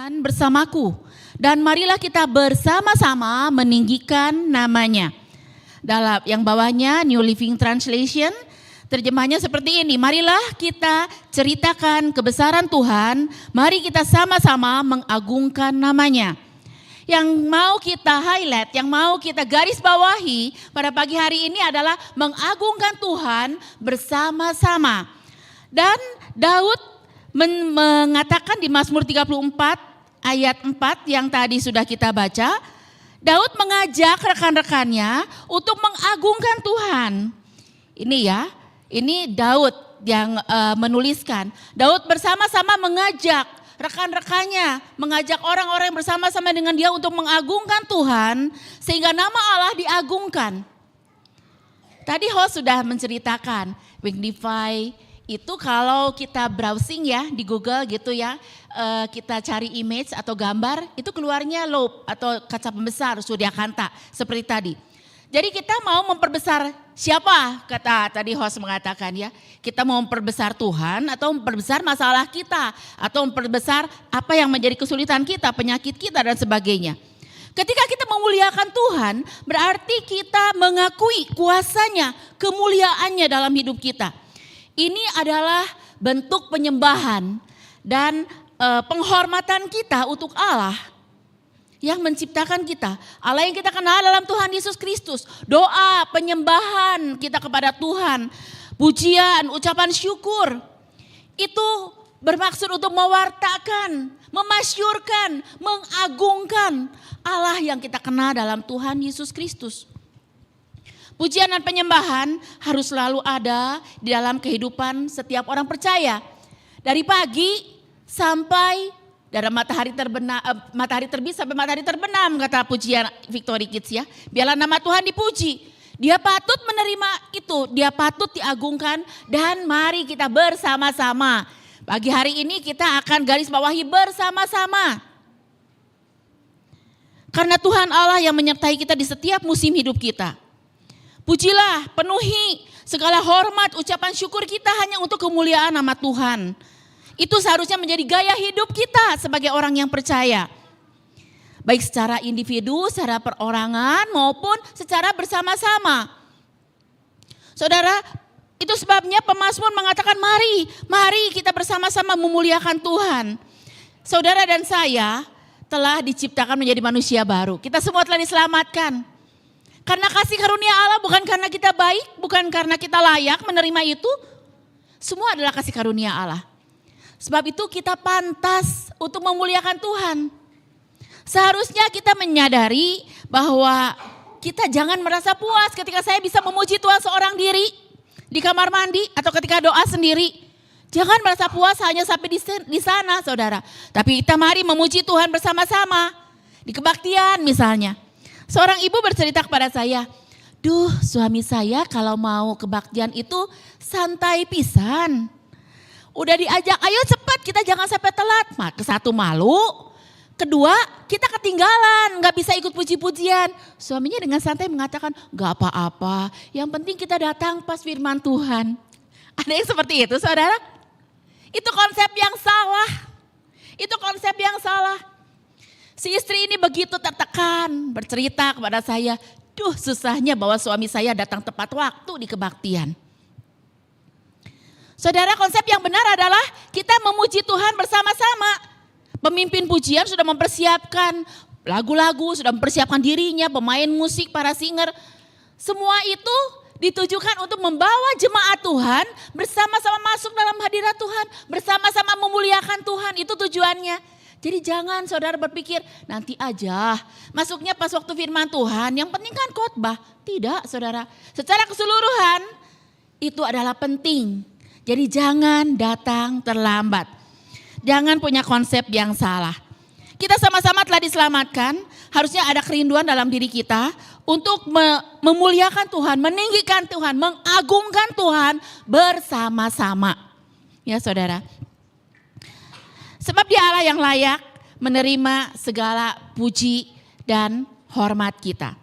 Tuhan bersamaku, dan marilah kita bersama-sama meninggikan namanya. Dalam yang bawahnya New Living Translation, terjemahnya seperti ini: marilah kita ceritakan kebesaran Tuhan, mari kita sama-sama mengagungkan namanya. Yang mau kita highlight, yang mau kita garis bawahi pada pagi hari ini adalah mengagungkan Tuhan bersama-sama. Dan Daud mengatakan di Mazmur 34 ayat 4 yang tadi sudah kita baca, Daud mengajak rekan-rekannya untuk mengagungkan Tuhan. Ini ya, ini Daud yang menuliskan. Daud bersama-sama mengajak rekan-rekannya, mengajak orang-orang yang bersama-sama dengan dia untuk mengagungkan Tuhan sehingga nama Allah diagungkan. Tadi host sudah menceritakan Wingdify itu kalau kita browsing ya di Google gitu ya, kita cari image atau gambar, itu keluarnya loop atau kaca pembesar Surya Kanta seperti tadi. Jadi kita mau memperbesar siapa, kata tadi host mengatakan ya, kita mau memperbesar Tuhan atau memperbesar masalah kita, atau memperbesar apa yang menjadi kesulitan kita, penyakit kita dan sebagainya. Ketika kita memuliakan Tuhan, berarti kita mengakui kuasanya, kemuliaannya dalam hidup kita. Ini adalah bentuk penyembahan dan penghormatan kita untuk Allah yang menciptakan kita. Allah yang kita kenal dalam Tuhan Yesus Kristus. Doa, penyembahan kita kepada Tuhan, pujian, ucapan syukur. Itu bermaksud untuk mewartakan, memasyurkan, mengagungkan Allah yang kita kenal dalam Tuhan Yesus Kristus. Pujian dan penyembahan harus selalu ada di dalam kehidupan setiap orang percaya. Dari pagi sampai dari matahari terbit sampai matahari terbenam, kata pujian Victory Kids ya. Biarlah nama Tuhan dipuji. Dia patut menerima itu, dia patut diagungkan, dan mari kita bersama-sama. Pagi hari ini kita akan garis bawahi bersama-sama. Karena Tuhan Allah yang menyertai kita di setiap musim hidup kita. Pujilah, penuhi segala hormat, ucapan syukur kita hanya untuk kemuliaan nama Tuhan. Itu seharusnya menjadi gaya hidup kita sebagai orang yang percaya. Baik secara individu, secara perorangan maupun secara bersama-sama. Saudara, itu sebabnya pemazmur mengatakan mari kita bersama-sama memuliakan Tuhan. Saudara dan saya telah diciptakan menjadi manusia baru. Kita semua telah diselamatkan. Karena kasih karunia Allah, bukan karena kita baik, bukan karena kita layak menerima itu. Semua adalah kasih karunia Allah. Sebab itu kita pantas untuk memuliakan Tuhan. Seharusnya kita menyadari bahwa kita jangan merasa puas ketika saya bisa memuji Tuhan seorang diri di kamar mandi atau ketika doa sendiri. Jangan merasa puas hanya sampai di sana, saudara. Tapi kita mari memuji Tuhan bersama-sama. Di kebaktian misalnya. Seorang ibu bercerita kepada saya, suami saya kalau mau kebaktian itu santai pisan. Udah diajak, ayo cepat kita jangan sampai telat. Satu malu, kedua kita ketinggalan, gak bisa ikut puji-pujian. Suaminya dengan santai mengatakan, gak apa-apa, yang penting kita datang pas firman Tuhan. Ada yang seperti itu saudara? Itu konsep yang salah. Itu konsep yang salah. Si istri ini begitu tertekan, bercerita kepada saya, susahnya bahwa suami saya datang tepat waktu di kebaktian. Saudara, konsep yang benar adalah kita memuji Tuhan bersama-sama. Pemimpin pujian sudah mempersiapkan lagu-lagu, sudah mempersiapkan dirinya, pemain musik, para singer. Semua itu ditujukan untuk membawa jemaat Tuhan bersama-sama masuk dalam hadirat Tuhan, bersama-sama memuliakan Tuhan, itu tujuannya. Jadi jangan saudara berpikir nanti aja masuknya pas waktu firman Tuhan, yang penting kan khotbah. Tidak saudara, secara keseluruhan itu adalah penting. Jadi jangan datang terlambat. Jangan punya konsep yang salah. Kita sama-sama telah diselamatkan, harusnya ada kerinduan dalam diri kita untuk memuliakan Tuhan, meninggikan Tuhan, mengagungkan Tuhan bersama-sama. Ya saudara. Sebab dia Allah yang layak menerima segala puji dan hormat kita.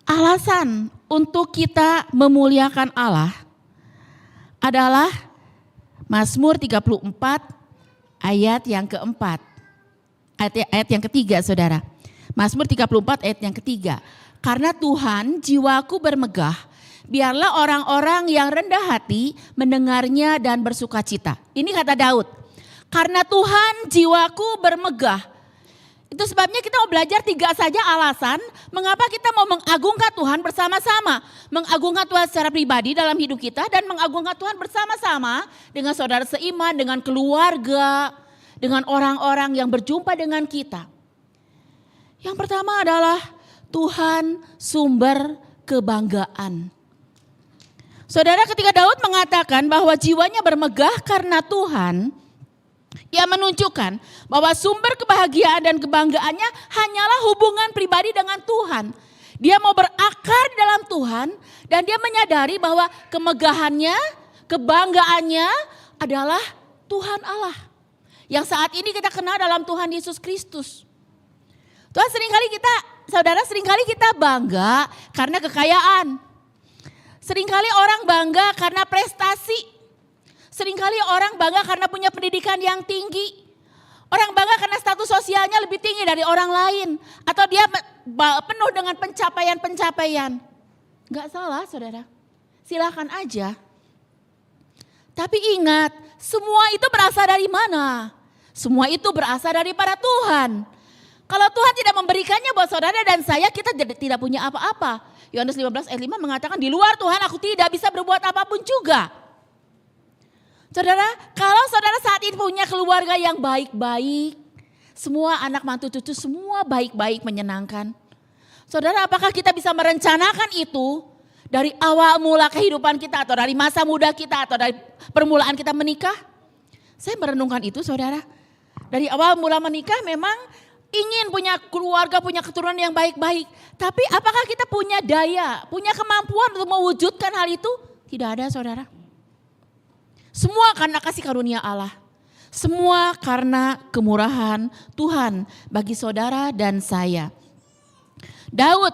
Alasan untuk kita memuliakan Allah adalah Mazmur 34 ayat yang keempat. Ayat yang ketiga saudara. Mazmur 34 ayat yang ketiga. Karena Tuhan jiwaku bermegah, biarlah orang-orang yang rendah hati mendengarnya dan bersuka cita. Ini kata Daud. Karena Tuhan jiwaku bermegah. Itu sebabnya kita mau belajar 3 saja alasan mengapa kita mau mengagungkan Tuhan bersama-sama. Mengagungkan Tuhan secara pribadi dalam hidup kita dan mengagungkan Tuhan bersama-sama dengan saudara seiman, dengan keluarga, dengan orang-orang yang berjumpa dengan kita. Yang pertama adalah Tuhan sumber kebanggaan. Saudara, ketika Daud mengatakan bahwa jiwanya bermegah karena Tuhan, ia menunjukkan bahwa sumber kebahagiaan dan kebanggaannya hanyalah hubungan pribadi dengan Tuhan. Dia mau berakar di dalam Tuhan dan dia menyadari bahwa kemegahannya, kebanggaannya adalah Tuhan Allah. Yang saat ini kita kenal dalam Tuhan Yesus Kristus. Tuhan seringkali kita bangga karena kekayaan. Seringkali orang bangga karena prestasi. Seringkali orang bangga karena punya pendidikan yang tinggi. Orang bangga karena status sosialnya lebih tinggi dari orang lain. Atau dia penuh dengan pencapaian-pencapaian. Gak salah saudara, silakan aja. Tapi ingat, semua itu berasal dari mana? Semua itu berasal daripada Tuhan. Kalau Tuhan tidak memberikannya buat saudara dan saya, kita tidak punya apa-apa. Yohanes 15 ayat 5 mengatakan, di luar Tuhan aku tidak bisa berbuat apapun juga. Saudara, kalau saudara saat ini punya keluarga yang baik-baik, semua anak mantu cucu semua baik-baik menyenangkan. Saudara, apakah kita bisa merencanakan itu dari awal mula kehidupan kita atau dari masa muda kita atau dari permulaan kita menikah? Saya merenungkan itu saudara. Dari awal mula menikah memang ingin punya keluarga, punya keturunan yang baik-baik. Tapi apakah kita punya daya, punya kemampuan untuk mewujudkan hal itu? Tidak ada saudara. Semua karena kasih karunia Allah. Semua karena kemurahan Tuhan bagi saudara dan saya. Daud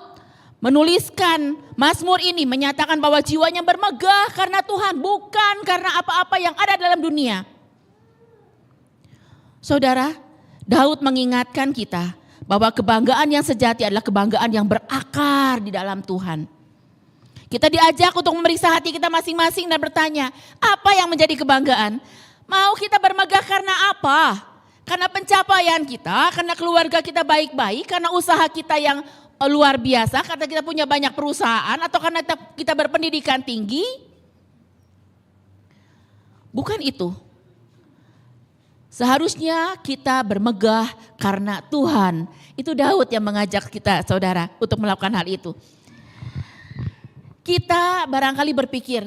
menuliskan Mazmur ini menyatakan bahwa jiwanya bermegah karena Tuhan, bukan karena apa-apa yang ada dalam dunia. Saudara, Daud mengingatkan kita bahwa kebanggaan yang sejati adalah kebanggaan yang berakar di dalam Tuhan. Kita diajak untuk memeriksa hati kita masing-masing dan bertanya, apa yang menjadi kebanggaan? Mau kita bermegah karena apa? Karena pencapaian kita, karena keluarga kita baik-baik, karena usaha kita yang luar biasa, karena kita punya banyak perusahaan, atau karena kita berpendidikan tinggi? Bukan itu. Seharusnya kita bermegah karena Tuhan. Itu Daud yang mengajak kita saudara untuk melakukan hal itu. Kita barangkali berpikir,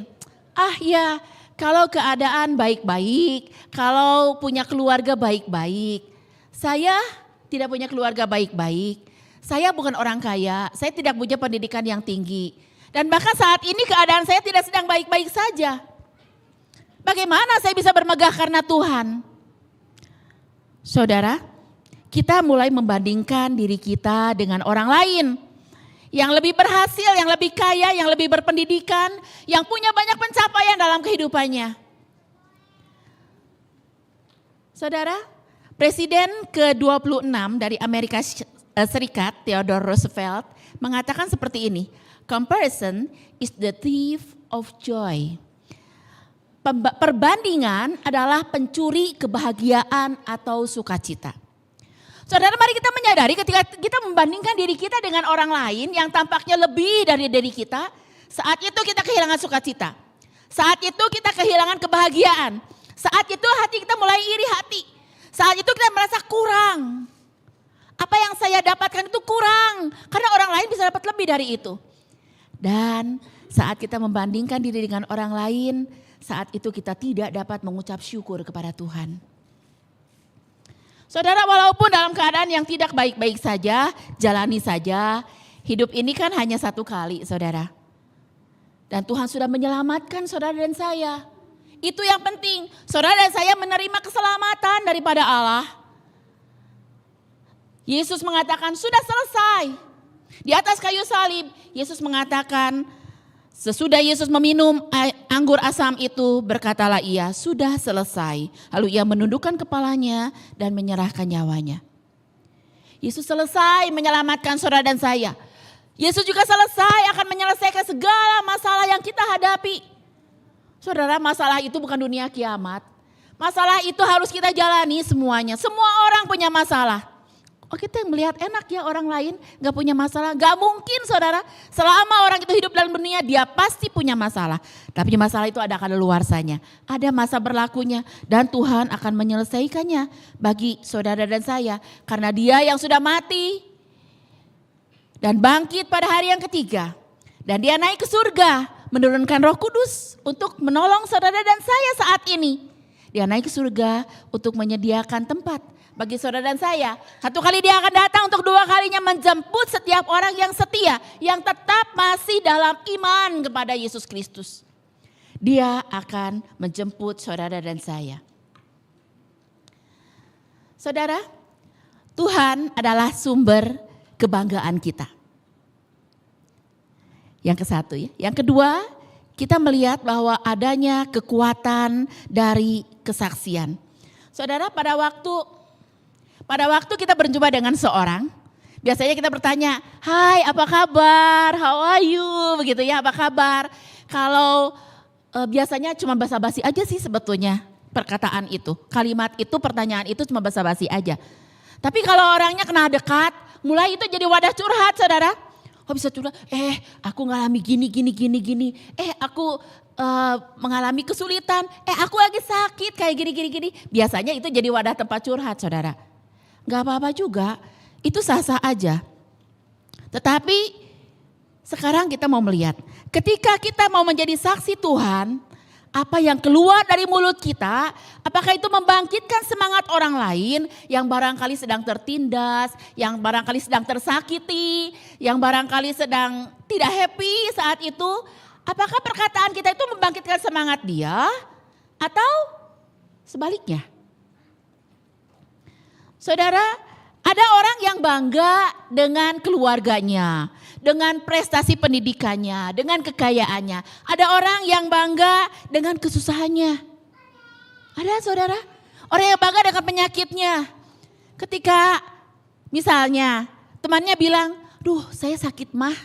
ya kalau keadaan baik-baik, kalau punya keluarga baik-baik. Saya tidak punya keluarga baik-baik. Saya bukan orang kaya, saya tidak punya pendidikan yang tinggi. Dan bahkan saat ini keadaan saya tidak sedang baik-baik saja. Bagaimana saya bisa bermegah karena Tuhan? Saudara, kita mulai membandingkan diri kita dengan orang lain. Yang lebih berhasil, yang lebih kaya, yang lebih berpendidikan, yang punya banyak pencapaian dalam kehidupannya. Saudara, Presiden ke-26 dari Amerika Serikat, Theodore Roosevelt, mengatakan seperti ini. Comparison is the thief of joy. Perbandingan adalah pencuri kebahagiaan atau sukacita. Saudara, mari kita menyadari ketika kita membandingkan diri kita dengan orang lain yang tampaknya lebih dari diri kita, saat itu kita kehilangan sukacita. Saat itu kita kehilangan kebahagiaan. Saat itu hati kita mulai iri hati. Saat itu kita merasa kurang. Apa yang saya dapatkan itu kurang, karena orang lain bisa dapat lebih dari itu. Dan saat kita membandingkan diri dengan orang lain, saat itu kita tidak dapat mengucap syukur kepada Tuhan. Saudara, walaupun dalam keadaan yang tidak baik-baik saja, jalani saja. Hidup ini kan hanya satu kali, saudara. Dan Tuhan sudah menyelamatkan saudara dan saya. Itu yang penting. Saudara dan saya menerima keselamatan daripada Allah. Yesus mengatakan sudah selesai. Di atas kayu salib, Yesus mengatakan Sesudah Yesus meminum anggur asam itu, berkatalah ia, sudah selesai. Lalu ia menundukkan kepalanya dan menyerahkan nyawanya. Yesus selesai menyelamatkan saudara dan saya. Yesus juga selesai akan menyelesaikan segala masalah yang kita hadapi. Saudara, masalah itu bukan dunia kiamat. Masalah itu harus kita jalani semuanya. Semua orang punya masalah. Oh, kita yang melihat enak ya orang lain gak punya masalah. Gak mungkin saudara, selama orang itu hidup dalam dunia dia pasti punya masalah. Tapi masalah itu ada kadaluarsanya, ada masa berlakunya dan Tuhan akan menyelesaikannya bagi saudara dan saya. Karena dia yang sudah mati dan bangkit pada hari yang ketiga. Dan dia naik ke surga menurunkan Roh Kudus untuk menolong saudara dan saya saat ini. Dia naik ke surga untuk menyediakan tempat bagi saudara dan saya. Satu kali dia akan datang untuk dua kalinya menjemput setiap orang yang setia. Yang tetap masih dalam iman kepada Yesus Kristus. Dia akan menjemput saudara dan saya. Saudara, Tuhan adalah sumber kebanggaan kita. Yang kesatu ya. Yang kedua, kita melihat bahwa adanya kekuatan dari kesaksian. Saudara, pada waktu kita berjumpa dengan seorang, biasanya kita bertanya, "Hai, apa kabar? How are you?" Begitu ya, apa kabar? Kalau biasanya cuma basa-basi aja sih sebetulnya perkataan itu. Kalimat itu, pertanyaan itu cuma basa-basi aja. Tapi kalau orangnya kena dekat, mulai itu jadi wadah curhat, saudara. Oh, bisa curhat, aku ngalami gini. Aku mengalami kesulitan. Aku lagi sakit kayak gini. Biasanya itu jadi wadah tempat curhat, saudara. Gak apa-apa juga, itu sah-sah aja. Tetapi sekarang kita mau melihat, ketika kita mau menjadi saksi Tuhan, apa yang keluar dari mulut kita, apakah itu membangkitkan semangat orang lain yang barangkali sedang tertindas, yang barangkali sedang tersakiti, yang barangkali sedang tidak happy saat itu. Apakah perkataan kita itu membangkitkan semangat dia atau sebaliknya? Saudara, ada orang yang bangga dengan keluarganya, dengan prestasi pendidikannya, dengan kekayaannya. Ada orang yang bangga dengan kesusahannya. Ada saudara, orang yang bangga dengan penyakitnya. Ketika misalnya temannya bilang, "Duh, saya sakit mah."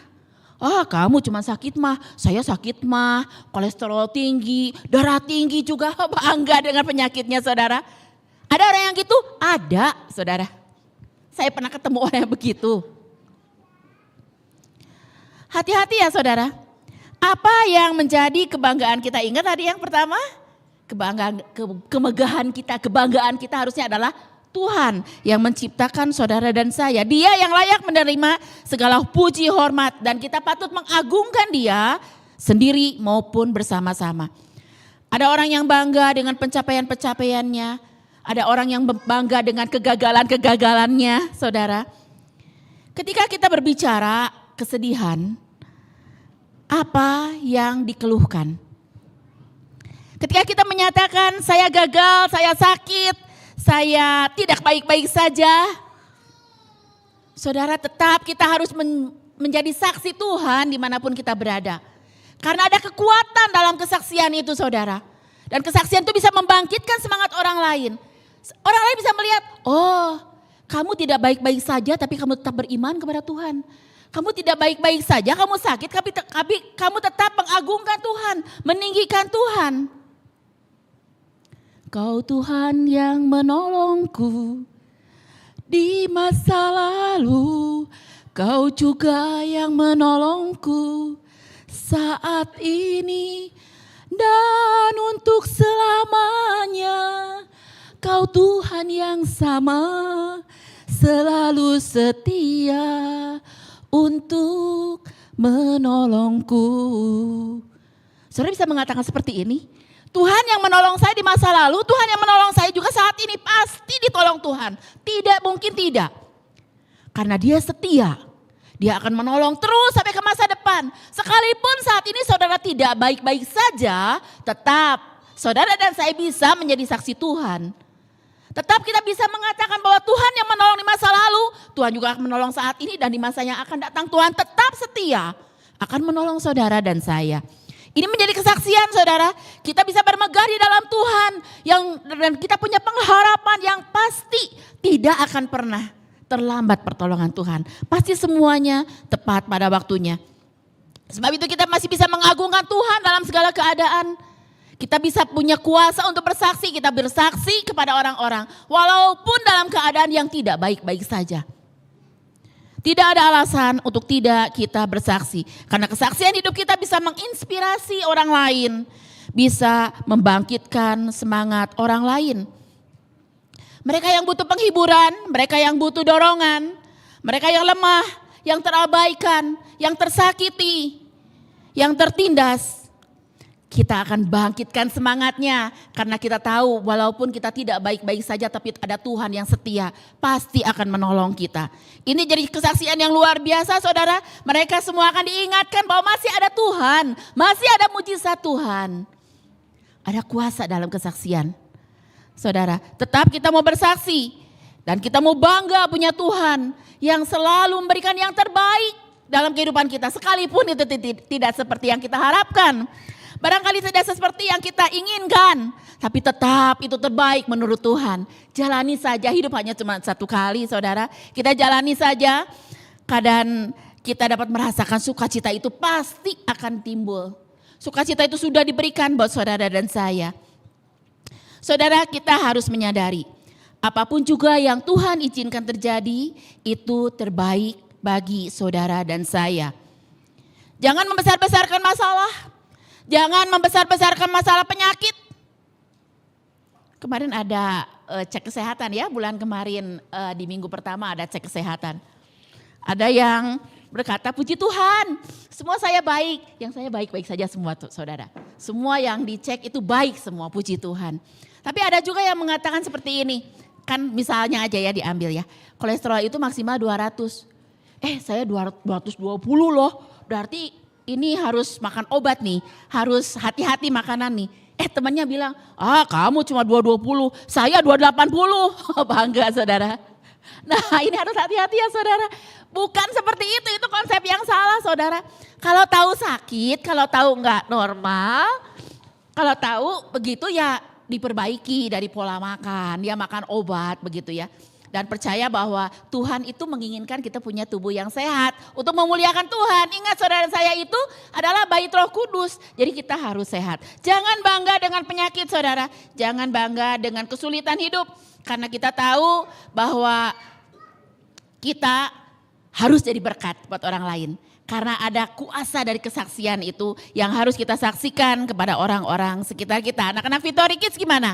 "Oh, kamu cuma sakit mah, saya sakit mah, kolesterol tinggi, darah tinggi juga." Bangga dengan penyakitnya, saudara. Ada orang yang gitu? Ada, saudara. Saya pernah ketemu orang yang begitu. Hati-hati ya, saudara. Apa yang menjadi kebanggaan kita? Ingat tadi yang pertama, kemegahan kita, kebanggaan kita harusnya adalah Tuhan yang menciptakan saudara dan saya. Dia yang layak menerima segala puji hormat dan kita patut mengagungkan dia sendiri maupun bersama-sama. Ada orang yang bangga dengan pencapaian-pencapaiannya. Ada orang yang bangga dengan kegagalan-kegagalannya, saudara. Ketika kita berbicara kesedihan, apa yang dikeluhkan? Ketika kita menyatakan saya gagal, saya sakit, saya tidak baik-baik saja, saudara, tetap kita harus menjadi saksi Tuhan dimanapun kita berada. Karena ada kekuatan dalam kesaksian itu, saudara. Dan kesaksian itu bisa membangkitkan semangat orang lain. Orang lain bisa melihat, oh, kamu tidak baik-baik saja tapi kamu tetap beriman kepada Tuhan. Kamu tidak baik-baik saja, kamu sakit tapi kamu tetap mengagungkan Tuhan, meninggikan Tuhan. Kau Tuhan yang menolongku di masa lalu, Kau juga yang menolongku saat ini dan untuk selamanya. Kau Tuhan yang sama, selalu setia untuk menolongku. Saudara bisa mengatakan seperti ini, Tuhan yang menolong saya di masa lalu, Tuhan yang menolong saya juga saat ini, pasti ditolong Tuhan. Tidak mungkin tidak. Karena dia setia, dia akan menolong terus sampai ke masa depan. Sekalipun saat ini saudara tidak baik-baik saja, tetap saudara dan saya bisa menjadi saksi Tuhan. Tetap kita bisa mengatakan bahwa Tuhan yang menolong di masa lalu, Tuhan juga akan menolong saat ini dan di masa yang akan datang Tuhan tetap setia akan menolong saudara dan saya. Ini menjadi kesaksian saudara, kita bisa bermegah di dalam Tuhan dan kita punya pengharapan yang pasti tidak akan pernah terlambat pertolongan Tuhan. Pasti semuanya tepat pada waktunya. Sebab itu kita masih bisa mengagungkan Tuhan dalam segala keadaan. Kita bisa punya kuasa untuk bersaksi, kita bersaksi kepada orang-orang walaupun dalam keadaan yang tidak baik-baik saja. Tidak ada alasan untuk tidak kita bersaksi. Karena kesaksian hidup kita bisa menginspirasi orang lain. Bisa membangkitkan semangat orang lain. Mereka yang butuh penghiburan, mereka yang butuh dorongan. Mereka yang lemah, yang terabaikan, yang tersakiti, yang tertindas. Kita akan bangkitkan semangatnya karena kita tahu walaupun kita tidak baik-baik saja tapi ada Tuhan yang setia pasti akan menolong kita. Ini jadi kesaksian yang luar biasa saudara. Mereka semua akan diingatkan bahwa masih ada Tuhan, masih ada mujizat Tuhan. Ada kuasa dalam kesaksian. Saudara, tetap kita mau bersaksi dan kita mau bangga punya Tuhan yang selalu memberikan yang terbaik dalam kehidupan kita sekalipun itu tidak seperti yang kita harapkan. Barangkali tidak seperti yang kita inginkan, tapi tetap itu terbaik menurut Tuhan. Jalani saja, hidup hanya cuma satu kali saudara. Kita jalani saja, kadang kita dapat merasakan sukacita itu pasti akan timbul. Sukacita itu sudah diberikan buat saudara dan saya. Saudara, kita harus menyadari, apapun juga yang Tuhan izinkan terjadi, itu terbaik bagi saudara dan saya. Jangan membesar-besarkan masalah. Jangan membesar-besarkan masalah penyakit. Kemarin ada cek kesehatan ya, bulan kemarin di minggu pertama ada cek kesehatan. Ada yang berkata, puji Tuhan, semua saya baik. Yang saya baik-baik saja semua saudara. Semua yang dicek itu baik semua, puji Tuhan. Tapi ada juga yang mengatakan seperti ini. Kan misalnya aja ya diambil ya, kolesterol itu maksimal 200. Saya 220 loh, berarti ini harus makan obat nih, harus hati-hati makanan nih. Temannya bilang, kamu cuma 220, saya 280. Bangga saudara. Nah ini harus hati-hati ya saudara. Bukan seperti itu konsep yang salah saudara. Kalau tahu sakit, kalau tahu enggak normal, kalau tahu begitu ya diperbaiki dari pola makan, dia makan obat begitu ya. Dan percaya bahwa Tuhan itu menginginkan kita punya tubuh yang sehat untuk memuliakan Tuhan. Ingat saudara saya itu adalah bait Roh Kudus. Jadi kita harus sehat. Jangan bangga dengan penyakit saudara. Jangan bangga dengan kesulitan hidup. Karena kita tahu bahwa kita harus jadi berkat buat orang lain. Karena ada kuasa dari kesaksian itu yang harus kita saksikan kepada orang-orang sekitar kita. Anak-anak Victory Kids gimana?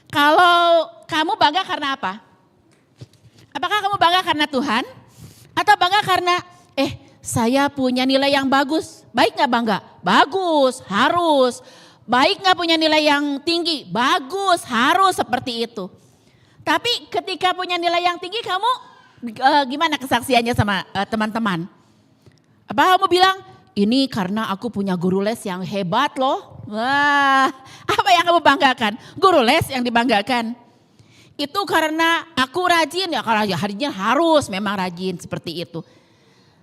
Kalau kamu bangga karena apa? Apakah kamu bangga karena Tuhan? Atau bangga karena saya punya nilai yang bagus? Baik gak bangga? Bagus, harus. Baik gak punya nilai yang tinggi? Bagus, harus seperti itu. Tapi ketika punya nilai yang tinggi kamu gimana kesaksiannya sama teman-teman? Apa kamu bilang, ini karena aku punya guru les yang hebat loh. Wah, apa yang kamu banggakan? Guru les yang dibanggakan. Itu karena aku rajin ya, kalau harinya harus memang rajin seperti itu.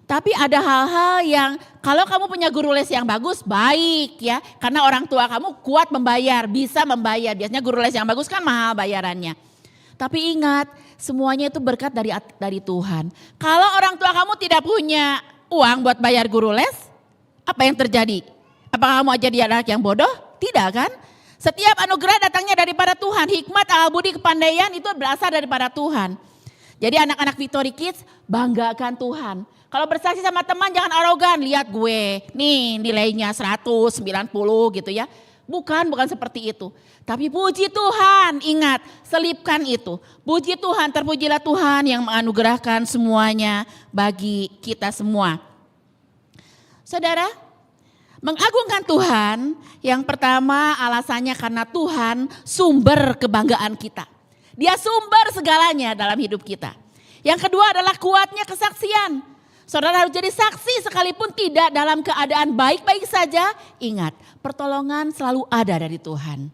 Tapi ada hal-hal yang kalau kamu punya guru les yang bagus baik ya. Karena orang tua kamu kuat membayar, bisa membayar. Biasanya guru les yang bagus kan mahal bayarannya. Tapi ingat semuanya itu berkat dari Tuhan. Kalau orang tua kamu tidak punya uang buat bayar guru les, apa yang terjadi? Apakah kamu jadi anak yang bodoh? Tidak kan? Setiap anugerah datangnya daripada Tuhan. Hikmat, akal budi, kepandaian itu berasal daripada Tuhan. Jadi anak-anak Victory Kids banggakan Tuhan. Kalau bersaksi sama teman jangan arogan. Lihat gue, nih nilainya 190 gitu ya. Bukan seperti itu. Tapi puji Tuhan, ingat selipkan itu. Puji Tuhan, terpujilah Tuhan yang menganugerahkan semuanya bagi kita semua. Saudara, mengagungkan Tuhan yang pertama alasannya karena Tuhan sumber kebanggaan kita. Dia sumber segalanya dalam hidup kita. Yang kedua adalah kuatnya kesaksian. Saudara harus jadi saksi sekalipun tidak dalam keadaan baik-baik saja. Ingat, pertolongan selalu ada dari Tuhan.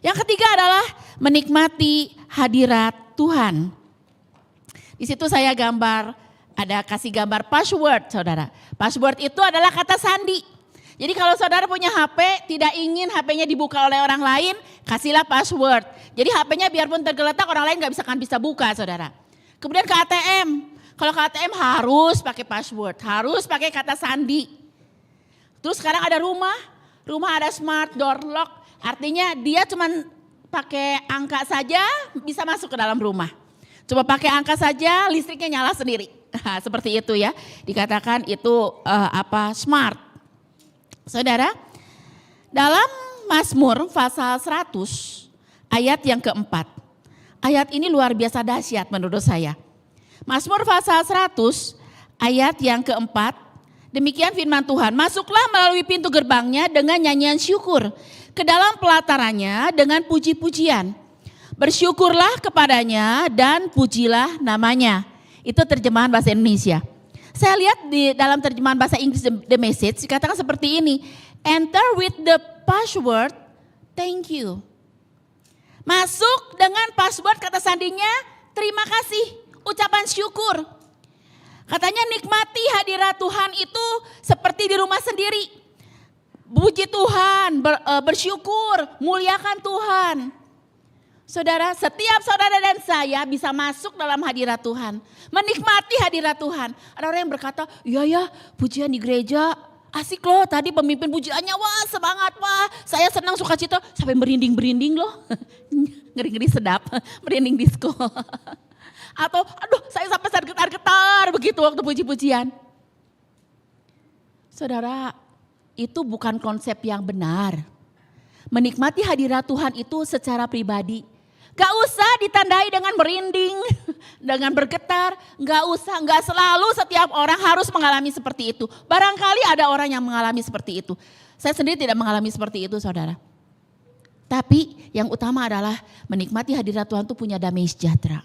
Yang ketiga adalah menikmati hadirat Tuhan. Di situ saya gambar ada kasih gambar password saudara. Password itu adalah kata sandi. Jadi kalau saudara punya HP, tidak ingin HP-nya dibuka oleh orang lain, kasihlah password. Jadi HP-nya biarpun tergeletak, orang lain gak bisa buka saudara. Kemudian ke ATM. Kalau ke ATM harus pakai password, harus pakai kata sandi. Terus sekarang ada rumah ada smart door lock. Artinya dia cuma pakai angka saja bisa masuk ke dalam rumah. Coba pakai angka saja listriknya nyala sendiri. Seperti itu ya, dikatakan itu smart. Saudara, dalam Mazmur pasal 100 ayat yang keempat. Ayat ini luar biasa dahsyat menurut saya. Mazmur pasal 100 ayat yang keempat. Demikian firman Tuhan, masuklah melalui pintu gerbangnya dengan nyanyian syukur. Ke dalam pelatarannya dengan puji-pujian. Bersyukurlah kepadanya dan pujilah namanya. Itu terjemahan bahasa Indonesia. Saya lihat di dalam terjemahan bahasa Inggris The Message dikatakan seperti ini. Enter with the password, thank you. Masuk dengan password kata sandinya, terima kasih, ucapan syukur. Katanya nikmati hadirat Tuhan itu seperti di rumah sendiri. Puji Tuhan, bersyukur, muliakan Tuhan. Saudara, setiap saudara dan saya bisa masuk dalam hadirat Tuhan. Menikmati hadirat Tuhan. Ada orang yang berkata, iya ya pujian di gereja asik loh. Tadi pemimpin pujiannya, wah semangat, wah saya senang sukacita. Sampai merinding-merinding loh. Ngeri-ngeri sedap, merinding disco. Atau aduh saya sampai getar-getar begitu waktu puji-pujian. Saudara, itu bukan konsep yang benar. Menikmati hadirat Tuhan itu secara pribadi. Gak usah ditandai dengan merinding, dengan bergetar. Gak selalu setiap orang harus mengalami seperti itu. Barangkali ada orang yang mengalami seperti itu. Saya sendiri tidak mengalami seperti itu saudara. Tapi yang utama adalah menikmati hadirat Tuhan itu punya damai sejahtera.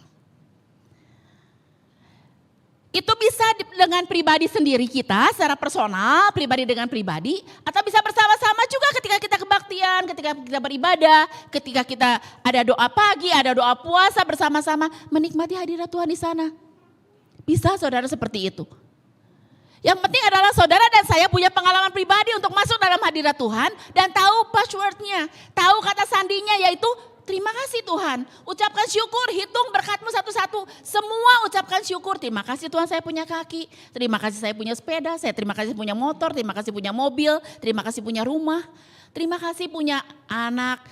Itu bisa dengan pribadi sendiri kita secara personal, pribadi dengan pribadi. Atau bisa bersama-sama juga ketika kita kebaktian, ketika kita beribadah, ketika kita ada doa pagi, ada doa puasa bersama-sama. Menikmati hadirat Tuhan di sana. Bisa saudara seperti itu. Yang penting adalah saudara dan saya punya pengalaman pribadi untuk masuk dalam hadirat Tuhan. Dan tahu passwordnya, tahu kata sandinya yaitu terima kasih Tuhan, ucapkan syukur, hitung berkatmu satu-satu. Semua ucapkan syukur, terima kasih Tuhan saya punya kaki, terima kasih saya punya sepeda, saya terima kasih punya motor, terima kasih punya mobil, terima kasih punya rumah, terima kasih punya anak,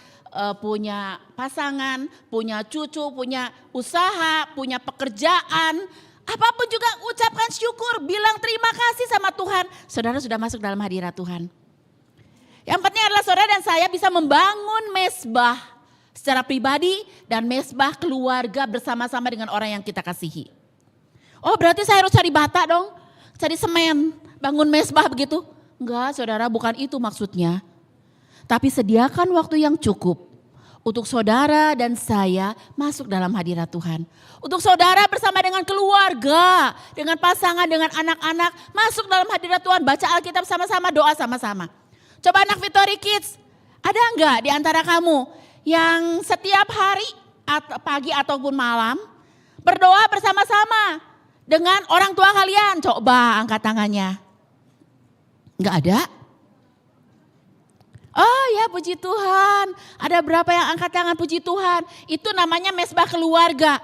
punya pasangan, punya cucu, punya usaha, punya pekerjaan. Apapun juga ucapkan syukur, bilang terima kasih sama Tuhan. Saudara sudah masuk dalam hadirat Tuhan. Yang penting adalah saudara dan saya bisa membangun mezbah secara pribadi dan mezbah keluarga bersama-sama dengan orang yang kita kasihi. Oh berarti saya harus cari bata dong, cari semen, bangun mezbah begitu. Enggak saudara, bukan itu maksudnya. Tapi sediakan waktu yang cukup untuk saudara dan saya masuk dalam hadirat Tuhan. Untuk saudara bersama dengan keluarga, dengan pasangan, dengan anak-anak masuk dalam hadirat Tuhan. Baca Alkitab sama-sama, doa sama-sama. Coba anak Victory Kids, ada enggak di antara kamu yang setiap hari pagi ataupun malam berdoa bersama-sama dengan orang tua kalian? Coba angkat tangannya. Enggak ada? Oh ya puji Tuhan. Ada berapa yang angkat tangan puji Tuhan? Itu namanya mezbah keluarga.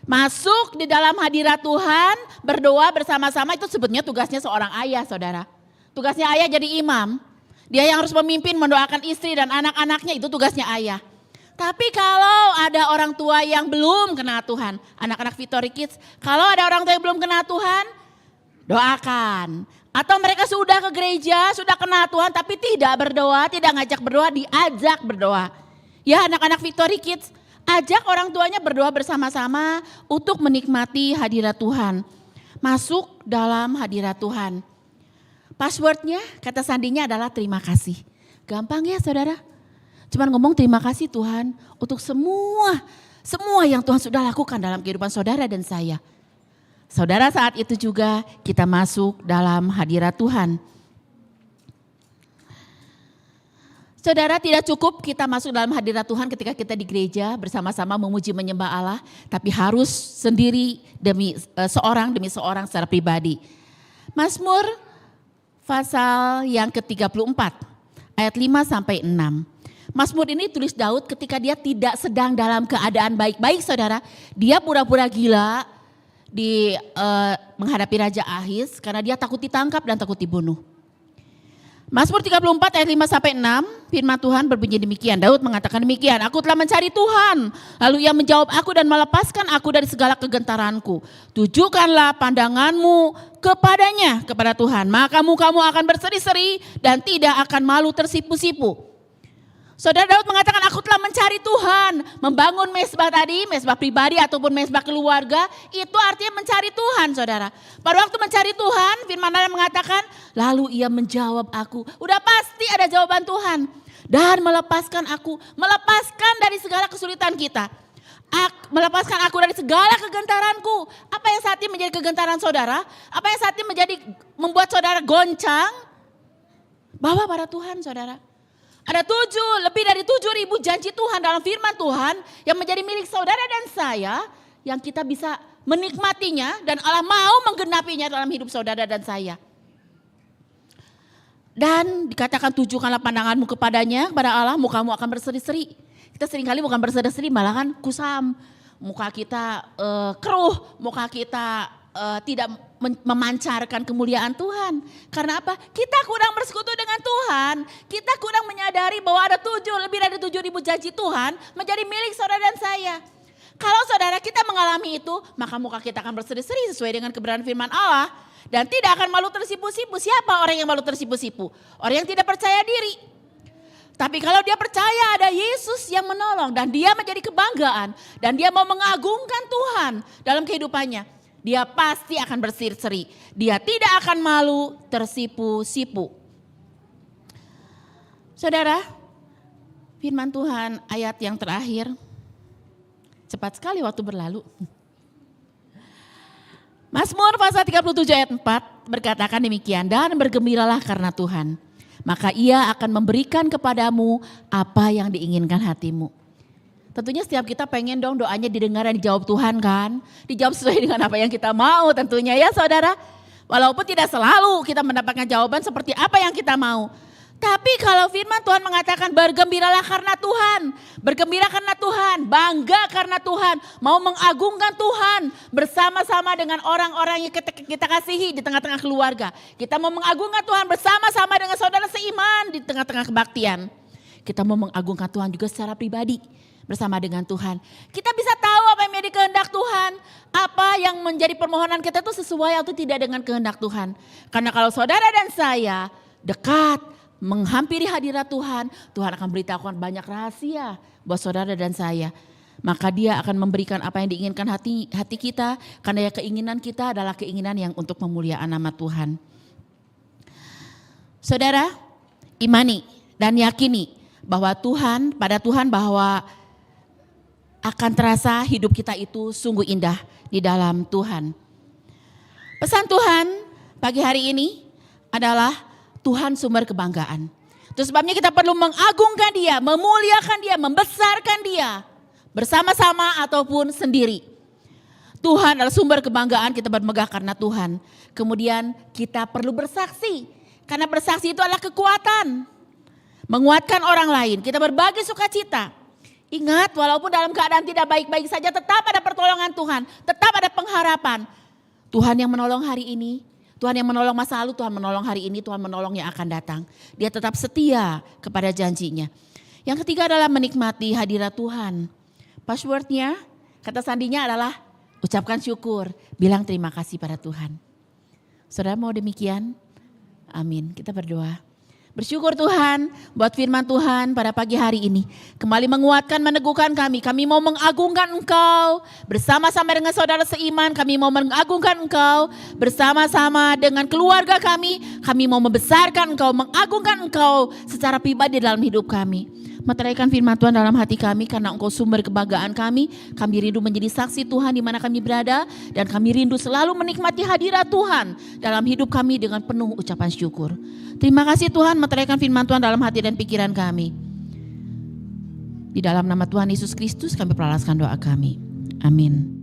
Masuk di dalam hadirat Tuhan, berdoa bersama-sama itu sebetulnya tugasnya seorang ayah saudara. Tugasnya ayah jadi imam. Dia yang harus memimpin mendoakan istri dan anak-anaknya, itu tugasnya ayah. Tapi kalau ada orang tua yang belum kenal Tuhan, anak-anak Victory Kids, kalau ada orang tua yang belum kenal Tuhan, doakan. Atau mereka sudah ke gereja, sudah kenal Tuhan tapi tidak berdoa, tidak ngajak berdoa, diajak berdoa. Ya anak-anak Victory Kids, ajak orang tuanya berdoa bersama-sama untuk menikmati hadirat Tuhan. Masuk dalam hadirat Tuhan. Passwordnya, kata sandinya adalah terima kasih. Gampang ya saudara? Cuman ngomong terima kasih Tuhan untuk semua yang Tuhan sudah lakukan dalam kehidupan saudara dan saya. Saudara saat itu juga kita masuk dalam hadirat Tuhan. Saudara, tidak cukup kita masuk dalam hadirat Tuhan ketika kita di gereja bersama-sama memuji menyembah Allah, tapi harus sendiri demi seorang secara pribadi. Mazmur pasal yang ke-34 ayat 5 sampai 6. Mazmur ini tulis Daud ketika dia tidak sedang dalam keadaan baik-baik, saudara. Dia pura-pura gila menghadapi Raja Ahis karena dia takut ditangkap dan takut dibunuh. Mazmur 34 ayat 5 sampai 6, firman Tuhan berbunyi demikian. Daud mengatakan demikian, aku telah mencari Tuhan, lalu ia menjawab aku dan melepaskan aku dari segala kegentaranku. Tujukanlah pandanganmu kepadanya, kepada Tuhan, maka mukamu akan berseri-seri dan tidak akan malu tersipu-sipu. Saudara, Daud mengatakan aku telah mencari Tuhan. Membangun mezbah tadi, mezbah pribadi ataupun mezbah keluarga, itu artinya mencari Tuhan, saudara. Pada waktu mencari Tuhan, firman Allah mengatakan, lalu ia menjawab aku. Udah pasti ada jawaban Tuhan. Dan melepaskan aku, melepaskan dari segala kesulitan kita. Melepaskan aku dari segala kegentaranku. Apa yang saat ini menjadi kegentaran saudara? Apa yang saat ini membuat saudara goncang? Bawa pada Tuhan, saudara. Ada lebih dari 7.000 janji Tuhan dalam firman Tuhan yang menjadi milik saudara dan saya, yang kita bisa menikmatinya dan Allah mau menggenapinya dalam hidup saudara dan saya. Dan dikatakan tujukanlah pandanganmu kepadanya, kepada Allah, mukamu akan berseri-seri. Kita seringkali bukan berseri-seri, malah kan kusam. Muka kita keruh, muka kita tidak memancarkan kemuliaan Tuhan. Karena apa? Kita kurang bersekutu dengan Tuhan. Kita kurang menyadari bahwa ada lebih dari 7.000 janji Tuhan menjadi milik saudara dan saya. Kalau saudara kita mengalami itu, maka muka kita akan berseri-seri sesuai dengan kebenaran firman Allah. Dan tidak akan malu tersipu-sipu. Siapa orang yang malu tersipu-sipu? Orang yang tidak percaya diri. Tapi kalau dia percaya ada Yesus yang menolong dan dia menjadi kebanggaan. Dan dia mau mengagungkan Tuhan dalam kehidupannya. Dia pasti akan berseri-seri. Dia tidak akan malu tersipu-sipu. Saudara, firman Tuhan ayat yang terakhir. Cepat sekali waktu berlalu. Mazmur pasal 37 ayat 4 berkatakan demikian. Dan bergembiralah karena Tuhan. Maka ia akan memberikan kepadamu apa yang diinginkan hatimu. Tentunya setiap kita pengen dong doanya didengar dan dijawab Tuhan kan. Dijawab sesuai dengan apa yang kita mau tentunya ya saudara. Walaupun tidak selalu kita mendapatkan jawaban seperti apa yang kita mau. Tapi kalau firman Tuhan mengatakan bergembiralah karena Tuhan. Bergembira karena Tuhan, bangga karena Tuhan. Mau mengagungkan Tuhan bersama-sama dengan orang-orang yang kita kasihi di tengah-tengah keluarga. Kita mau mengagungkan Tuhan bersama-sama dengan saudara seiman di tengah-tengah kebaktian. Kita mau mengagungkan Tuhan juga secara pribadi. Bersama dengan Tuhan. Kita bisa tahu apa yang menjadi kehendak Tuhan. Apa yang menjadi permohonan kita itu sesuai atau tidak dengan kehendak Tuhan. Karena kalau saudara dan saya dekat menghampiri hadirat Tuhan. Tuhan akan beritahukan banyak rahasia buat saudara dan saya. Maka dia akan memberikan apa yang diinginkan hati kita. Karena ya keinginan kita adalah keinginan yang untuk memuliakan nama Tuhan. Saudara, imani dan yakini bahwa pada Tuhan bahwa akan terasa hidup kita itu sungguh indah di dalam Tuhan. Pesan Tuhan pagi hari ini adalah Tuhan sumber kebanggaan. Itu sebabnya kita perlu mengagungkan Dia, memuliakan Dia, membesarkan Dia. Bersama-sama ataupun sendiri. Tuhan adalah sumber kebanggaan, kita bermegah karena Tuhan. Kemudian kita perlu bersaksi. Karena bersaksi itu adalah kekuatan. Menguatkan orang lain, kita berbagi sukacita. Ingat, walaupun dalam keadaan tidak baik-baik saja, tetap ada pertolongan Tuhan, tetap ada pengharapan. Tuhan yang menolong hari ini, Tuhan yang menolong masa lalu, Tuhan menolong hari ini, Tuhan menolong yang akan datang. Dia tetap setia kepada janjinya. Yang ketiga adalah menikmati hadirat Tuhan. Passwordnya, kata sandinya adalah ucapkan syukur, bilang terima kasih pada Tuhan. Saudara mau demikian? Amin, kita berdoa. Bersyukur Tuhan buat firman Tuhan pada pagi hari ini. Kembali menguatkan, meneguhkan kami. Kami mau mengagungkan Engkau. Bersama-sama dengan saudara seiman kami mau mengagungkan Engkau. Bersama-sama dengan keluarga kami mau membesarkan Engkau, mengagungkan Engkau secara pribadi dalam hidup kami. Meteraikan firman Tuhan dalam hati kami, karena Engkau sumber kebanggaan kami. Kami rindu menjadi saksi Tuhan di mana kami berada, dan kami rindu selalu menikmati hadirat Tuhan dalam hidup kami dengan penuh ucapan syukur. Terima kasih Tuhan, meteraikan firman Tuhan dalam hati dan pikiran kami. Di dalam nama Tuhan Yesus Kristus kami peralaskan doa kami. Amin.